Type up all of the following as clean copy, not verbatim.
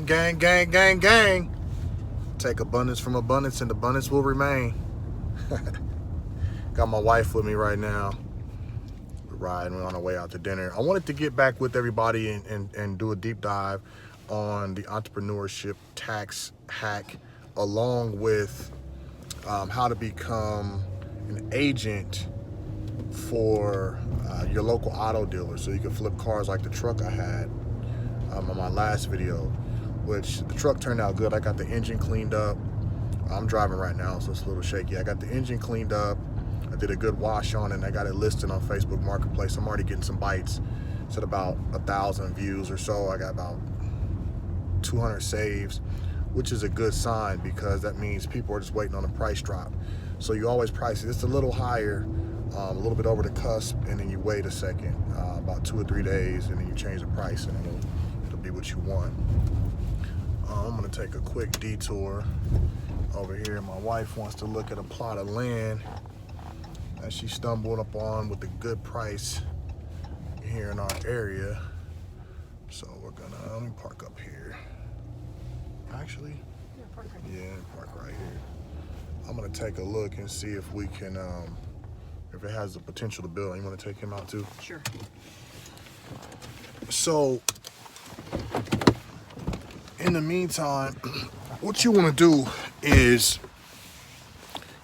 Gang, gang, gang, gang, gang. Take abundance from abundance and abundance will remain. Got my wife with me right now. We're riding, we're on our way out to dinner. I wanted to get back with everybody and do a deep dive on the entrepreneurship tax hack, along with how to become an agent for your local auto dealer so you can flip cars like the truck I had on my last video, which the truck turned out good. I got the engine cleaned up. I'm driving right now, so it's a little shaky. I got the engine cleaned up. I did a good wash on it, and I got it listed on Facebook Marketplace. I'm already getting some bites. It's at about 1,000 views or so. I got about 200 saves, which is a good sign because that means people are just waiting on a price drop. So you always price it just a little higher, a little bit over the cusp, and then you wait a second, about 2 or 3 days, and then you change the price, and it'll be what you want. I'm gonna take a quick detour over here. My wife wants to look at a plot of land that she stumbled upon with a good price here in our area. So we're gonna, let me park up here. Actually, yeah, park right here. I'm gonna take a look and see if we can, if it has the potential to build. You wanna take him out too? Sure. So, in the meantime, what you wanna do is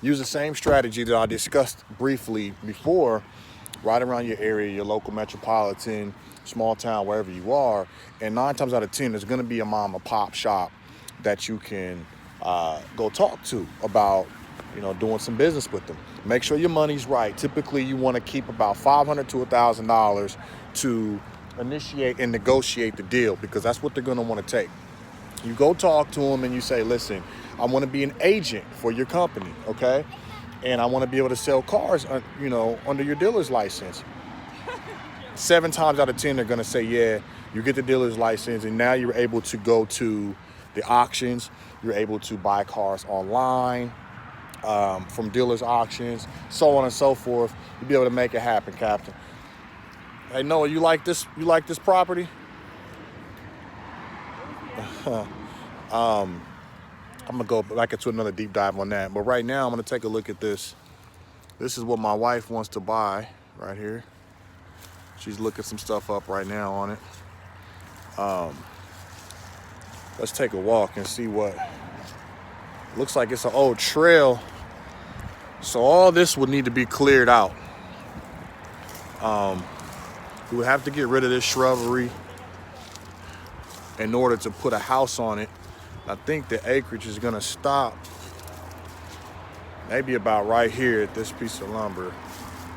use the same strategy that I discussed briefly before, right around your area, your local metropolitan, small town, wherever you are, and 9 times out of 10, there's gonna be a mom and pop shop that you can go talk to about, doing some business with them. Make sure your money's right. Typically, you want to keep about $500 to $1,000 to initiate and negotiate the deal, because that's what they're going to want to take. You go talk to them and you say, listen, I want to be an agent for your company, okay? And I want to be able to sell cars, under your dealer's license. 7 times out of 10, they're going to say, yeah, you get the dealer's license, and now you're able to go to the auctions. You're able to buy cars online, from dealers' auctions, so on and so forth. You'll be able to make it happen, Captain. Hey, Noah, you like this? You like this property? I'm gonna go back into another deep dive on that. But right now, I'm gonna take a look at this. This is what my wife wants to buy right here. She's looking some stuff up right now on it. Let's take a walk and see what. Looks like it's an old trail. So all this would need to be cleared out. We would have to get rid of this shrubbery in order to put a house on it. I think the acreage is gonna stop maybe about right here at this piece of lumber.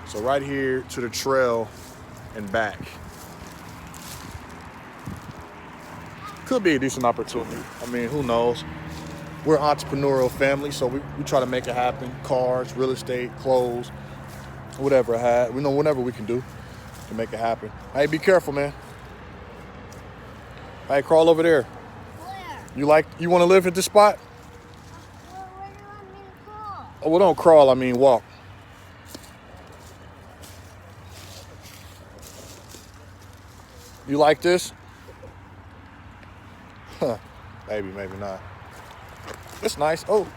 So right here to the trail and back. Could be a decent opportunity. I mean, who knows? We're an entrepreneurial family, so we try to make it happen. Cars, real estate, clothes, whatever whatever we can do to make it happen. Hey, be careful, man. Hey, crawl over there. Where? You want to live at this spot? Where do you want me to crawl? Oh, well, don't crawl, I mean walk. You like this? Huh, maybe not. It's nice. Oh,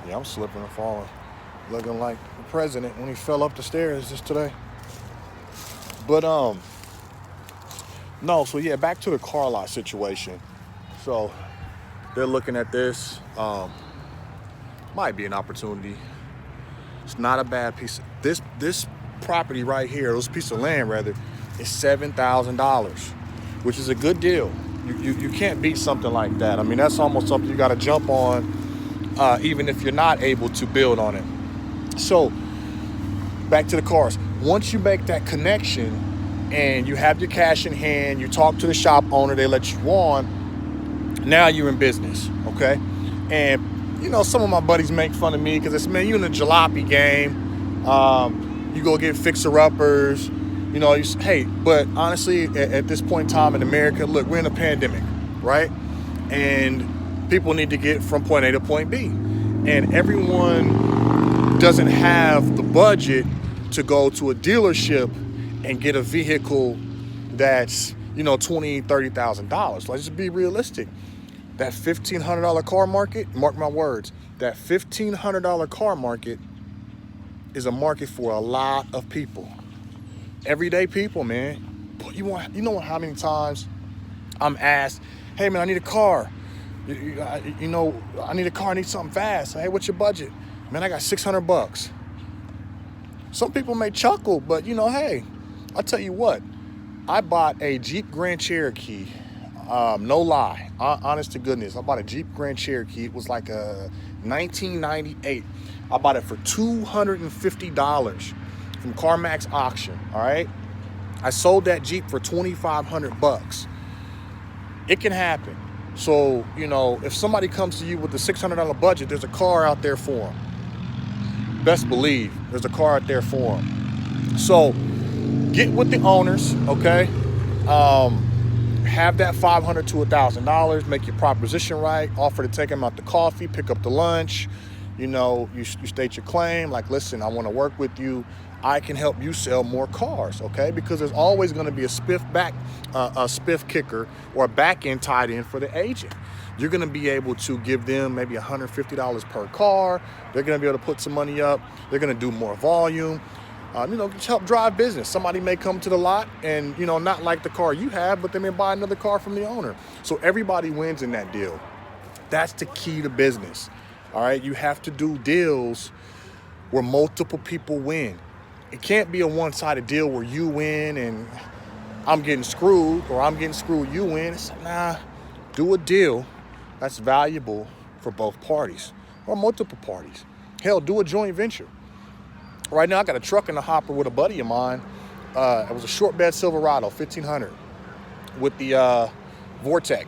yeah, I'm slipping and falling. Looking like the president when he fell up the stairs just today. But, no, so yeah, back to the car lot situation. So they're looking at this. Might be an opportunity. It's not a bad piece. This property right here, this piece of land rather, is $7,000, which is a good deal. You can't beat something like that. I mean, that's almost something you got to jump on, even if you're not able to build on it. So back to the cars. Once you make that connection and you have your cash in hand, you talk to the shop owner, they let you on, now you're in business, okay? And, some of my buddies make fun of me because it's, man, you in the jalopy game. You go get fixer-uppers. Hey, but honestly, at this point in time in America, look, we're in a pandemic, right? And people need to get from point A to point B. And everyone doesn't have the budget to go to a dealership and get a vehicle that's $20,000, $30,000. Let's just be realistic. That $1,500 car market, mark my words, that $1,500 car market is a market for a lot of people. Everyday people, man. You know how many times I'm asked, hey man, I need a car. I need a car, I need something fast. Hey, what's your budget? Man, I got $600. Some people may chuckle, but hey, I'll tell you what. I bought a Jeep Grand Cherokee. No lie, honest to goodness. I bought a Jeep Grand Cherokee. It was like a 1998. I bought it for $250 from CarMax auction, all right? I sold that Jeep for $2,500. It can happen. So, if somebody comes to you with a $600 budget, there's a car out there for them. Best believe there's a car out there for them. So, get with the owners, okay? Have that $500 to $1,000. Make your proposition right. Offer to take them out to coffee, pick up the lunch. You state your claim. Like, listen, I want to work with you. I can help you sell more cars, okay? Because there's always going to be a spiff kicker or a back end tied in for the agent. You're going to be able to give them maybe $150 per car. They're going to be able to put some money up. They're going to do more volume. Just help drive business. Somebody may come to the lot and, not like the car you have, but they may buy another car from the owner. So everybody wins in that deal. That's the key to business. All right. You have to do deals where multiple people win. It can't be a one-sided deal where you win and I'm getting screwed, or I'm getting screwed, you win. It's like, nah, do a deal that's valuable for both parties or multiple parties. Hell, do a joint venture. Right now, I got a truck in the hopper with a buddy of mine. It was a short bed Silverado, 1500, with the Vortec,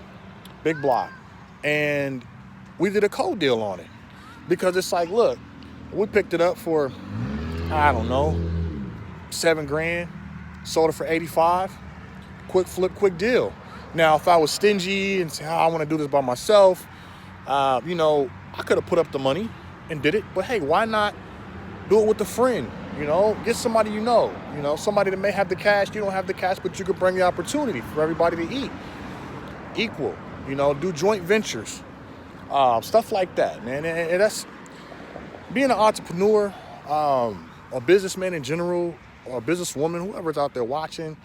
big block. And we did a co-deal on it because it's like, look, we picked it up for, I don't know, $7,000, sold it for 85. Quick flip, quick deal. Now, if I was stingy and say, I want to do this by myself, I could have put up the money and did it. But hey, why not do it with a friend? Get somebody somebody that may have the cash, you don't have the cash, but you could bring the opportunity for everybody to eat. Equal, do joint ventures, stuff like that, man. And that's being an entrepreneur, a businessman in general, or a businesswoman, whoever's out there watching.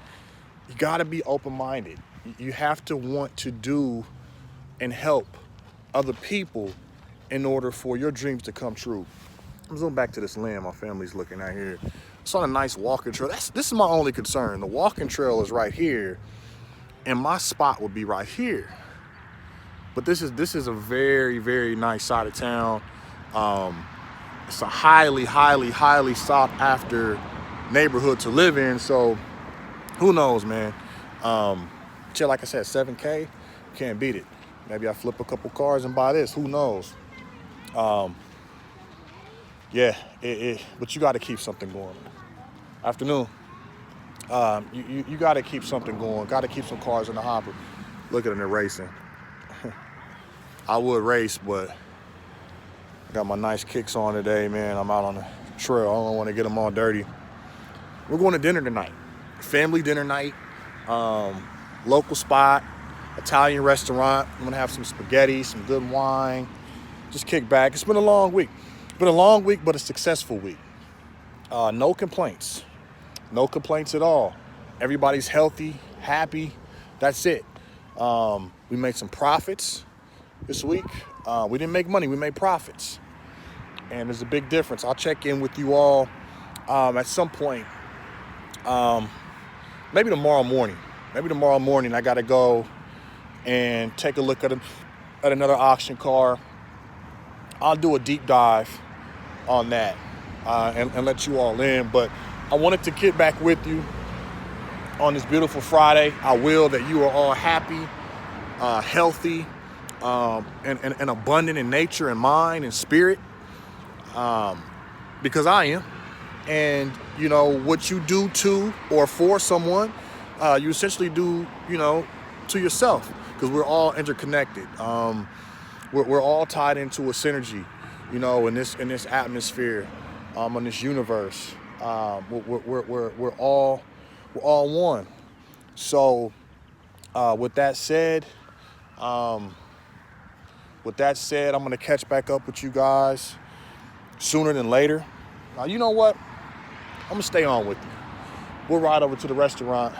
You got to be open-minded. You have to want to do and help other people in order for your dreams to come true. I'm zooming back to this land my family's looking at here. It's on a nice walking trail. This is my only concern. The walking trail is right here, and my spot would be right here. But this is a very, very nice side of town. It's a highly, highly, highly sought after neighborhood to live in. So who knows, man? Like I said, $7K, can't beat it. Maybe I flip a couple cars and buy this. Who knows? But you got to keep something going. Afternoon. You got to keep something going. Got to keep some cars in the hopper. Look at them, they're racing. I would race, but I got my nice kicks on today, man. I'm out on the trail. I don't want to get them all dirty. We're going to dinner tonight. Family dinner night. Local spot. Italian restaurant. I'm going to have some spaghetti, some good wine. Just kick back. It's been a long week. It's been a long week, but a successful week. No complaints. No complaints at all. Everybody's healthy, happy. That's it. We made some profits this week. We didn't make money. We made profits. And there's a big difference. I'll check in with you all at some point. Maybe tomorrow morning. I got to go and take a look at another auction car. I'll do a deep dive on that and let you all in. But I wanted to get back with you on this beautiful Friday. I will that you are all happy, healthy, and abundant in nature and mind and spirit, because I am. And, what you do to or for someone, you essentially do, to yourself, because we're all interconnected. We're all tied into a synergy, in this atmosphere, in this universe. We're all one. So With that said, I'm gonna catch back up with you guys sooner than later. Now, you know what? I'm gonna stay on with you. We'll ride over to the restaurant,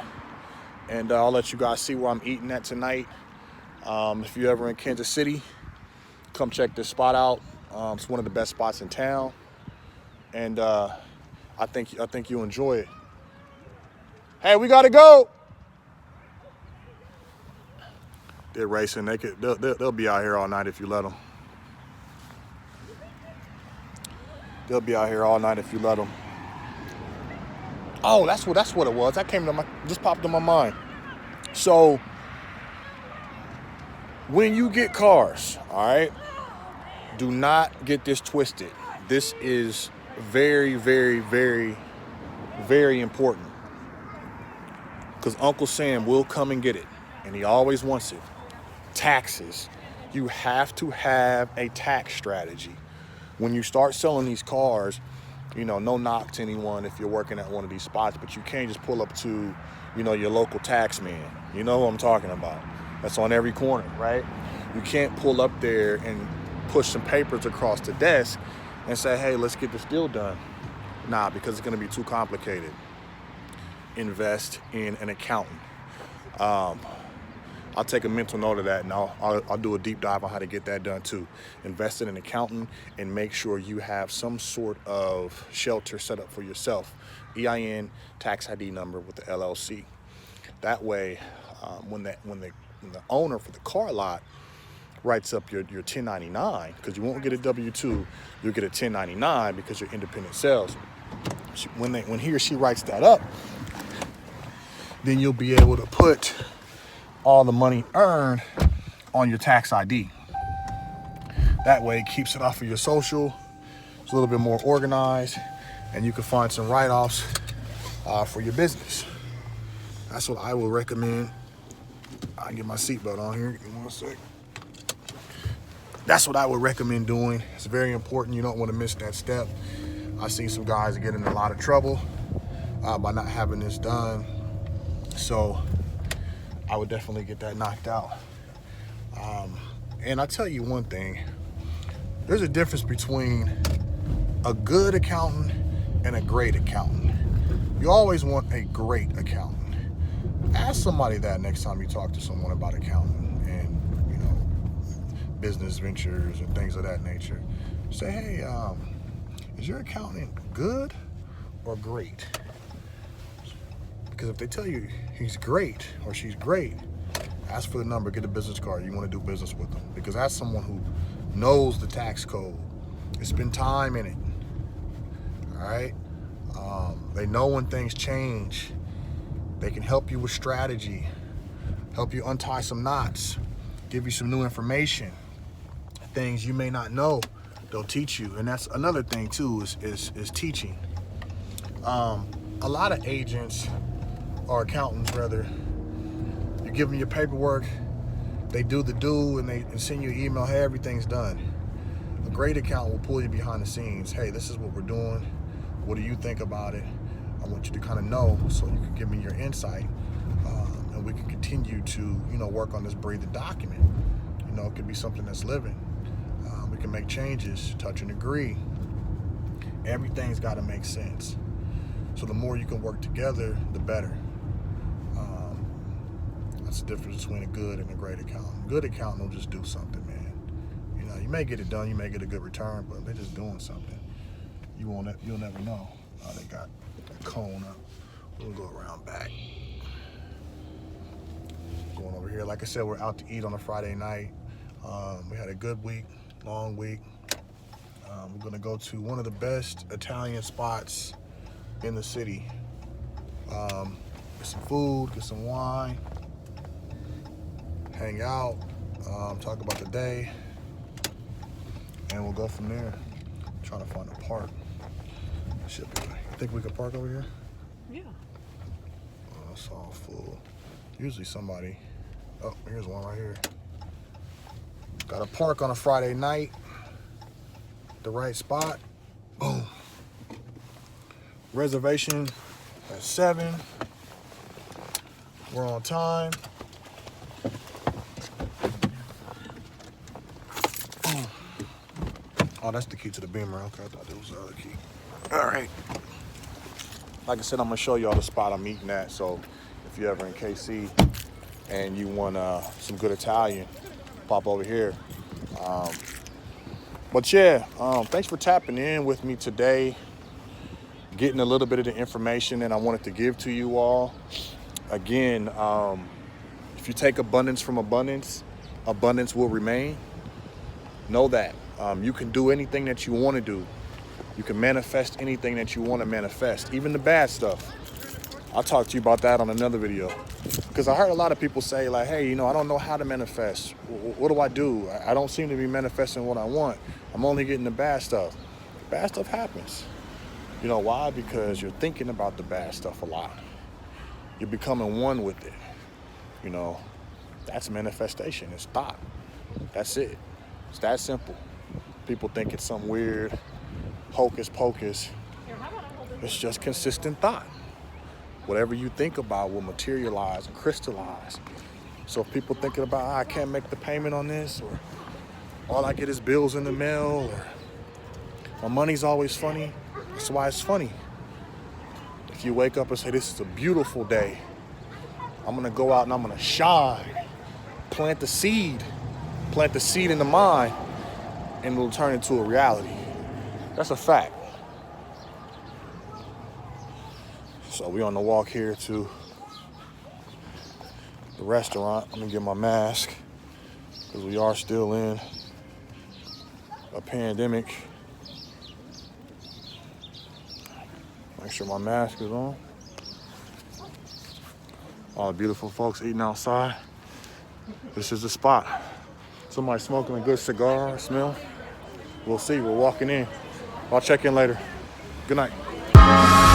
and I'll let you guys see where I'm eating at tonight. If you're ever in Kansas City, come check this spot out. It's one of the best spots in town, and I think you'll enjoy it. Hey, we gotta go. They're racing. They'll be out here all night if you let them. They'll be out here all night if you let them. Oh, that's what it was. That just popped in my mind. So when you get cars, all right, do not get this twisted. This is very, very, very, very important, because Uncle Sam will come and get it, and he always wants it. Taxes. You have to have a tax strategy. When you start selling these cars, you know, no knock to anyone if you're working at one of these spots, but you can't just pull up to, you know, your local tax man. You know who I'm talking about. That's on every corner, right? You can't pull up there and push some papers across the desk and say, hey, let's get this deal done. Nah, because it's gonna be too complicated. Invest in an accountant. I'll take a mental note of that, and I'll do a deep dive on how to get that done too. Invest in an accountant and make sure you have some sort of shelter set up for yourself. EIN, tax ID number with the LLC. That way, when the owner for the car lot writes up your 1099, because you won't get a W-2, you'll get a 1099 because you're independent sales. When he or she writes that up, then you'll be able to put all the money earned on your tax ID. That way it keeps it off of your social. It's a little bit more organized, and you can find some write-offs for your business. That's what I would recommend. I can get my seatbelt on here. Give me 1 sec. That's what I would recommend doing. It's very important. You don't want to miss that step. I've seen some guys get in a lot of trouble by not having this done. So I would definitely get that knocked out. And I'll tell you one thing. There's a difference between a good accountant and a great accountant. You always want a great accountant. Ask somebody that next time you talk to someone about accounting and, you know, business ventures and things of that nature. Say, hey, is your accountant good or great? Because if they tell you he's great or she's great, ask for the number, get a business card. You want to do business with them, because that's someone who knows the tax code. They spend time in it. All right. They know when things change. They can help you with strategy, help you untie some knots, give you some new information, things you may not know. They'll teach you, and that's another thing too, is teaching. A lot of agents, or accountants rather, you give them your paperwork, they do the do, and they send you an email, hey, everything's done. A great accountant will pull you behind the scenes. Hey, this is what we're doing. What do you think about it? I want you to kind of know so you can give me your insight, and we can continue to, you know, work on this breathing document. You know, it could be something that's living. We can make changes, touch and agree. Everything's got to make sense. So the more you can work together, the better. That's the difference between a good and a great accountant. Good accountant will just do something, man. You know, you may get it done, you may get a good return, but they're just doing something. You'll never know. They got a cone up. We'll go around back. Going over here. Like I said, we're out to eat on a Friday night. We had a good week, long week. We're gonna go to one of the best Italian spots in the city. Get some food, get some wine, hang out, talk about the day, and we'll go from there. I'm trying to find a park. Should be. You think we could park over here? Yeah. Oh, it's all full. Usually somebody. Oh, here's one right here. Got a park on a Friday night. The right spot. Boom. Reservation at 7. We're on time. Oh, that's the key to the Beamer. Okay, I thought that was the other key. All right. Like I said, I'm gonna show y'all the spot I'm eating at. So if you're ever in KC and you want some good Italian, pop over here. But yeah, thanks for tapping in with me today, getting a little bit of the information that I wanted to give to you all. Again, if you take abundance from abundance, abundance will remain. Know that. You can do anything that you want to do. You can manifest anything that you want to manifest, even the bad stuff. I'll talk to you about that on another video. Because I heard a lot of people say like, hey, I don't know how to manifest. What do I do? I don't seem to be manifesting what I want. I'm only getting the bad stuff. Bad stuff happens. You know why? Because you're thinking about the bad stuff a lot. You're becoming one with it. That's manifestation. It's thought. That's it. It's that simple. People think it's some weird hocus pocus. It's just consistent thought. Whatever you think about will materialize and crystallize. So if people thinking about, I can't make the payment on this, or all I get is bills in the mail, or my money's always funny, that's why it's funny. If you wake up and say, this is a beautiful day, I'm gonna go out and I'm gonna shine, plant the seed in the mind, and it'll turn into a reality. That's a fact. So we on the walk here to the restaurant. Let me get my mask because we are still in a pandemic. Make sure my mask is on. All the beautiful folks eating outside. This is the spot. Somebody smoking a good cigar smell. We'll see. We're walking in. I'll check in later. Good night.